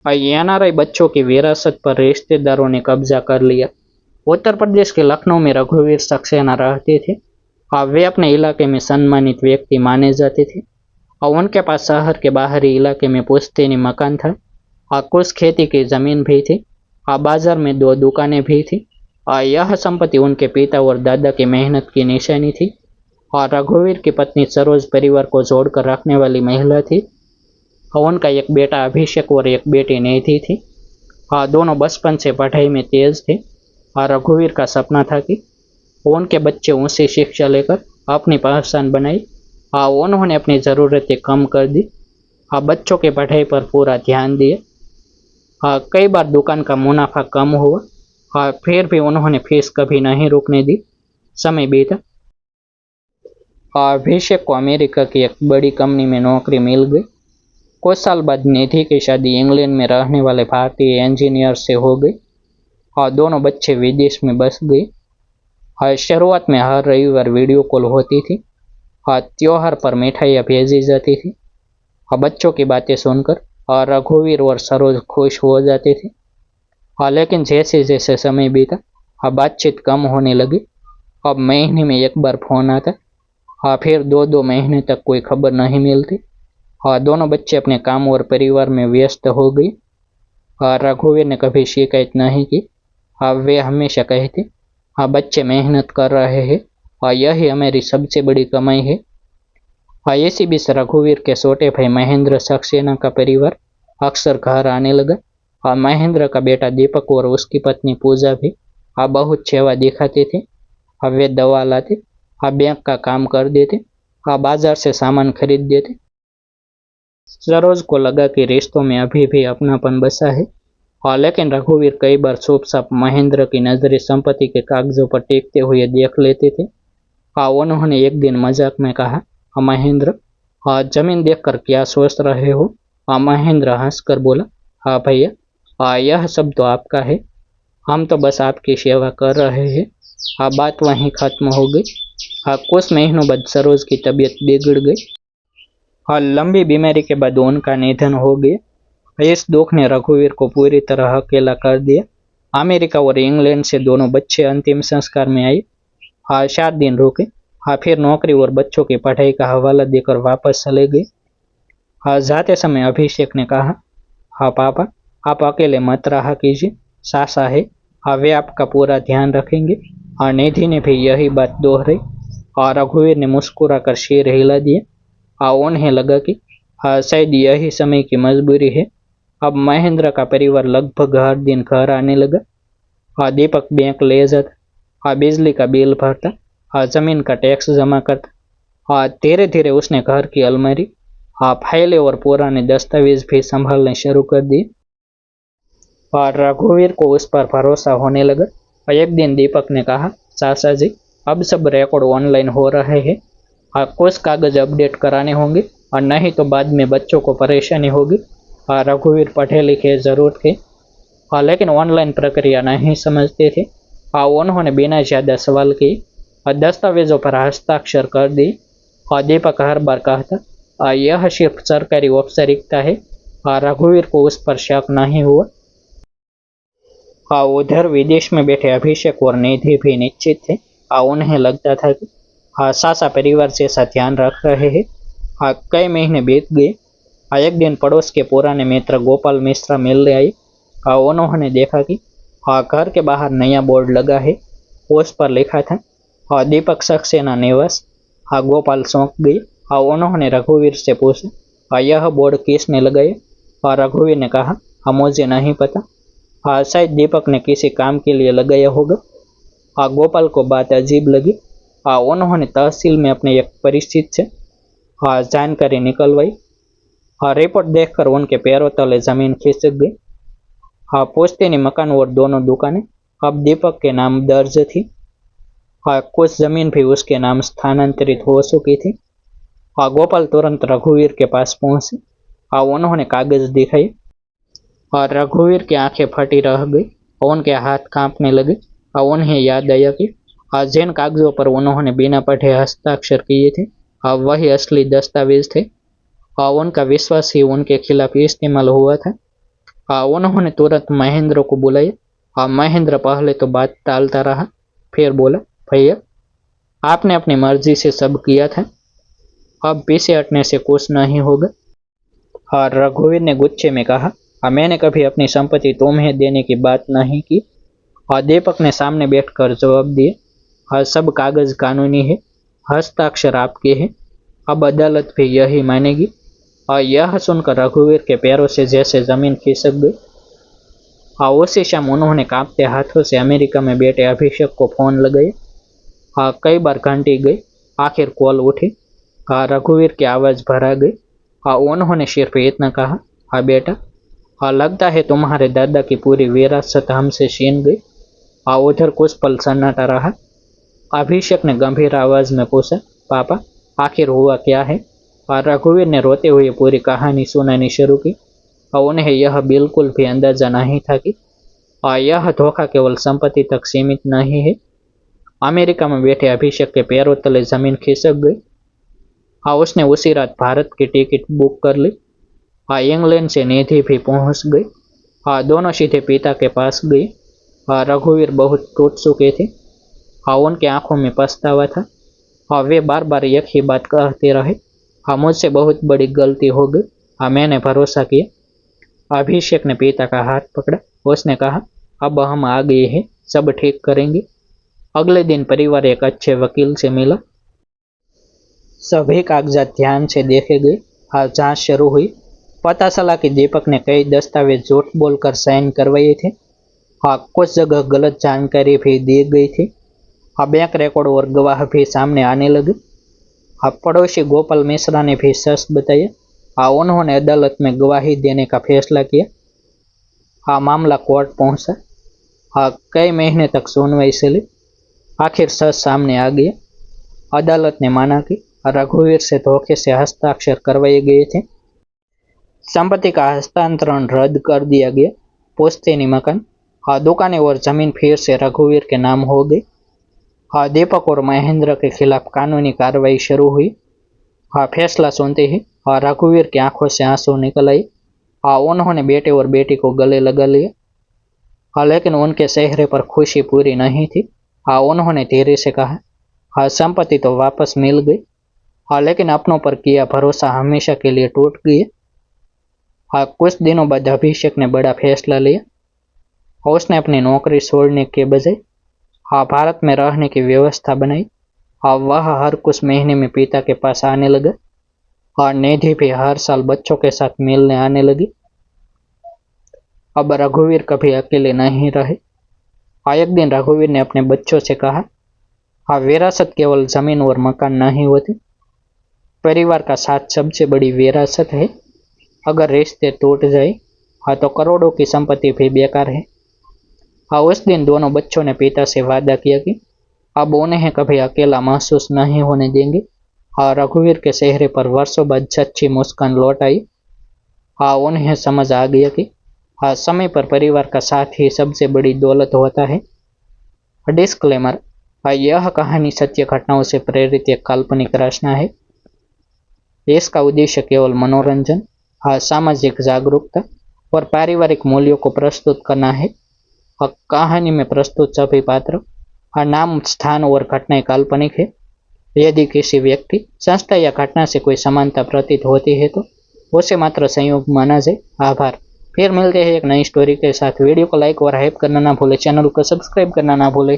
NRI बच्चों की विरासत पर रिश्तेदारों ने कब्जा कर लिया। उत्तर प्रदेश के लखनऊ में रघुवीर सक्सेना रहते थे। वे अपने इलाके में सम्मानित व्यक्ति माने जाते थे और उनके पास शहर के बाहरी इलाके में पुश्तैनी मकान था और कुछ खेती की जमीन भी थी और बाजार में 2 दुकानें भी थी। यह संपत्ति उनके पिता और दादा की मेहनत की निशानी थी और रघुवीर की पत्नी सरोज परिवार को जोड़कर रखने वाली महिला थी और उनका एक बेटा अभिषेक और एक बेटी निधि थी। दोनों बचपन से पढ़ाई में तेज थे और रघुवीर का सपना था कि उनके बच्चे ऊंची शिक्षा लेकर अपनी पहचान बनाई। उन्होंने अपनी ज़रूरतें कम कर दी, बच्चों की पढ़ाई पर पूरा ध्यान दिए। कई बार दुकान का मुनाफा कम हुआ, फिर भी उन्होंने फीस कभी नहीं रुकने दी। समय बीता, अभिषेक को अमेरिका की एक बड़ी कंपनी में नौकरी मिल गई। कुछ साल बाद निधि की शादी इंग्लैंड में रहने वाले भारतीय इंजीनियर से हो गई और दोनों बच्चे विदेश में बस गए। शुरुआत में हर रविवार वीडियो कॉल होती थी। त्योहार पर मिठाइयाँ भेजी जाती थी। बच्चों की बातें सुनकर रघुवीर और सरोज खुश हो जाते थे। लेकिन जैसे जैसे समय बीता, बातचीत कम होने लगी। अब महीने में एक बार फोन आता, फिर 2-2 महीने तक कोई खबर नहीं मिलती। दोनों बच्चे अपने काम और परिवार में व्यस्त हो गए। रघुवीर ने कभी शिकायत नहीं की। वे हमेशा कहते, बच्चे मेहनत कर रहे हैं और यही हमारी सबसे बड़ी कमाई है। इसी बीच रघुवीर के छोटे भाई महेंद्र सक्सेना का परिवार अक्सर घर आने लगा और महेंद्र का बेटा दीपक और उसकी पत्नी पूजा भी बहुत सेवा दिखाते थे। वे दवा लाते, बैंक का काम कर देते, बाजार से सामान खरीद देते। सरोज को लगा कि रिश्तों में अभी भी अपनापन बसा है, लेकिन रघुवीर कई बार चुप चाप महेंद्र की नजरें संपत्ति के कागजों पर टेकते हुए देख लेते थे। उन्होंने एक दिन मजाक में कहा, महेंद्र, जमीन देखकर क्या सोच रहे हो? महेंद्र हंसकर बोला, हाँ भैया, यह सब तो आपका है, हम तो बस आपकी सेवा कर रहे हैं। बात वहीं खत्म हो गई। कुछ महीनों बाद सरोज की तबीयत बिगड़ गई। लंबी बीमारी के बाद उनका निधन हो गया। इस दुख ने रघुवीर को पूरी तरह अकेला कर दिया। अमेरिका और इंग्लैंड से दोनों बच्चे अंतिम संस्कार में आए। 4 दिन रुके, फिर नौकरी और बच्चों की पढ़ाई का हवाला देकर वापस चले गए। जाते समय अभिषेक ने कहा, हाँ पापा, आप अकेले मत रहा कीजिए, सासा है, वे आपका पूरा ध्यान रखेंगे। निधि ने भी यही बात दोहराई और रघुवीर ने मुस्कुराकर सिर हिला दिया। उन्हें लगा कि शायद यही समय की मजबूरी है। अब महेंद्र का परिवार लगभग हर दिन घर आने लगा। दीपक बैंक ले जाता, बिजली का बिल भरता, जमीन का टैक्स जमा करता। धीरे धीरे उसने घर की अलमारी, फाइलें और पुराने दस्तावेज भी संभालने शुरू कर दिए। और रघुवीर को उस पर भरोसा होने लगा। एक दिन दीपक ने कहा, चाचा जी, अब सब रिकॉर्ड ऑनलाइन हो रहे हैं, कुछ कागज अपडेट कराने होंगे और नहीं तो बाद में बच्चों को परेशानी होगी। रघुवीर पढ़े लिखे जरूर थे, लेकिन ऑनलाइन प्रक्रिया नहीं समझते थे। उन्होंने बिना ज़्यादा सवाल किए दस्तावेजों पर हस्ताक्षर कर दिए। दीपक हर बार कहता, यह सिर्फ सरकारी औपचारिकता है। रघुवीर को उस पर शक नहीं हुआ। उधर विदेश में बैठे अभिषेक और निधि भी निश्चित थे। उन्हें लगता था कि सासा परिवार जैसा ध्यान रख रहे हैं। कई महीने बीत गए। एक दिन पड़ोस के पुराने मित्र गोपाल मिश्रा मिलने आए। उन्होंने देखा कि घर के बाहर नया बोर्ड लगा है। उस पर लिखा था, दीपक सक्सेना निवास। गोपाल चौंक गए। उन्होंने रघुवीर से पूछा, यह बोर्ड किसने लगाया? रघुवीर ने कहा, मुझे नहीं पता, शायद दीपक ने किसी काम के लिए लगाया होगा। गोपाल को बात अजीब लगी। उन्होंने तहसील में अपने एक परिचित से जानकारी निकलवाई। रिपोर्ट देखकर उनके पैरों तले जमीन खिसक गई। पुश्तैनी मकान और दोनों दुकानें अब दीपक के नाम दर्ज थी। कुछ जमीन भी उसके नाम स्थानांतरित हो चुकी थी। गोपाल तुरंत रघुवीर के पास पहुंचे। उन्होंने कागज दिखाए और रघुवीर की आंखें फटी रह गई। उनके हाथ कांपने लगे। उन्हें याद आया कि जिन कागजों पर उन्होंने बिना पढ़े हस्ताक्षर किए थे, वही असली दस्तावेज थे। उनका विश्वास ही उनके खिलाफ इस्तेमाल हुआ था। उन्होंने तुरंत महेंद्र को बुलाया। महेंद्र पहले तो बात टालता रहा, फिर बोला, भैया आपने अपनी मर्जी से सब किया था, अब पीछे हटने से कुछ नहीं होगा। रघुवीर ने गुस्से में कहा, मैंने कभी अपनी संपत्ति तुम्हें देने की बात नहीं की। दीपक ने सामने बैठकर जवाब दिया, सब कागज कानूनी है, हस्ताक्षर आपके हैं, अब अदालत भी यही मानेगी। यह सुनकर रघुवीर के पैरों से जैसे जमीन खिसक गई। उसी शाम उन्होंने कांपते हाथों से अमेरिका में बैठे अभिषेक को फोन लगाया। कई बार घंटी गई, आखिर कॉल उठी। रघुवीर की आवाज भरा गई। उन्होंने सिर्फ इतना कहा, बेटा लगता है तुम्हारे दादा की पूरी विरासत हमसे छीन गई। उधर कुछ पल सन्नाटा रहा। अभिषेक ने गंभीर आवाज में पूछा, पापा आखिर हुआ क्या है? रघुवीर ने रोते हुए पूरी कहानी सुनानी शुरू की। उन्हें यह बिल्कुल भी अंदाजा नहीं था कि यह धोखा केवल संपत्ति तक सीमित नहीं है। अमेरिका में बैठे अभिषेक के पैरों तले जमीन खिसक गई। उसने उसी रात भारत की टिकट बुक कर ली। इंग्लैंड से निधि भी पहुंच गई। दोनों सीधे पिता के पास गए। रघुवीर बहुत टूट चुके थे। उनकी आंखों में पछतावा था। वे बार बार एक ही बात कहते रहे, मुझसे बहुत बड़ी गलती हो गई, मैंने भरोसा किया। अभिषेक ने पिता का हाथ पकड़ा। उसने कहा, अब हम आ गए हैं, सब ठीक करेंगे। अगले दिन परिवार एक अच्छे वकील से मिला। सभी कागजात ध्यान से देखे गए। जांच शुरू हुई। पता चला कि दीपक ने कई दस्तावेज झूठ बोलकर साइन करवाए थे। कुछ जगह गलत जानकारी भी दी गई थी। बैंक रिकॉर्ड और गवाह भी सामने आने लगे। पड़ोसी गोपाल मिश्रा ने भी सच बताया। उन्होंने अदालत में गवाही देने का फैसला किया। मामला कोर्ट पहुंचा। कई महीने तक सुनवाई चली। आखिर सच सामने आ गया। अदालत ने माना कि रघुवीर से धोखे से हस्ताक्षर करवाए गए थे। संपत्ति का हस्तांतरण रद्द कर दिया गया। पुश्तैनी मकान, दुकानें और जमीन फिर से रघुवीर के नाम हो गई। दीपक और महेंद्र के खिलाफ कानूनी कार्रवाई शुरू हुई। फैसला सुनते ही रघुवीर की आंखों से आंसू निकल आए। उन्होंने बेटे और बेटी को गले लगा लिया। लेकिन उनके चेहरे पर खुशी पूरी नहीं थी। उन्होंने धीरे से कहा, संपत्ति तो वापस मिल गई, लेकिन अपनों पर किया भरोसा हमेशा के लिए टूट गया। कुछ दिनों बाद अभिषेक ने बड़ा फैसला लिया। उसने अपनी नौकरी छोड़ने के बजाय भारत में रहने की व्यवस्था बनाई। वह हर कुछ महीने में पिता के पास आने लगा और निधि भी हर साल बच्चों के साथ मिलने आने लगी। अब रघुवीर कभी अकेले नहीं रहे। एक दिन रघुवीर ने अपने बच्चों से कहा, विरासत केवल जमीन और मकान नहीं होती, परिवार का साथ सबसे बड़ी विरासत है। अगर रिश्ते टूट जाए तो करोड़ों की संपत्ति भी बेकार है। उस दिन दोनों बच्चों ने पिता से वादा किया कि अब उन्हें कभी अकेला महसूस नहीं होने देंगे। रघुवीर के चेहरे पर वर्षों बाद सच्ची मुस्कान लौट आई। उन्हें समझ आ गया कि समय पर परिवार का साथ ही सबसे बड़ी दौलत होता है। डिस्क्लेमर, यह कहानी सत्य घटनाओं से प्रेरित एक काल्पनिक रचना है। इसका उद्देश्य केवल मनोरंजन, सामाजिक जागरूकता और पारिवारिक मूल्यों को प्रस्तुत करना है। कहानी में प्रस्तुत सभी पात्र, नाम, स्थान और घटनाएं काल्पनिक है। यदि किसी व्यक्ति, संस्था या घटना से कोई समानता प्रतीत होती है तो उसे मात्र संयोग माना जाए। आभार। फिर मिलते हैं एक नई स्टोरी के साथ। वीडियो को लाइक और हाइप करना ना भूले, चैनल को सब्सक्राइब करना ना भूले।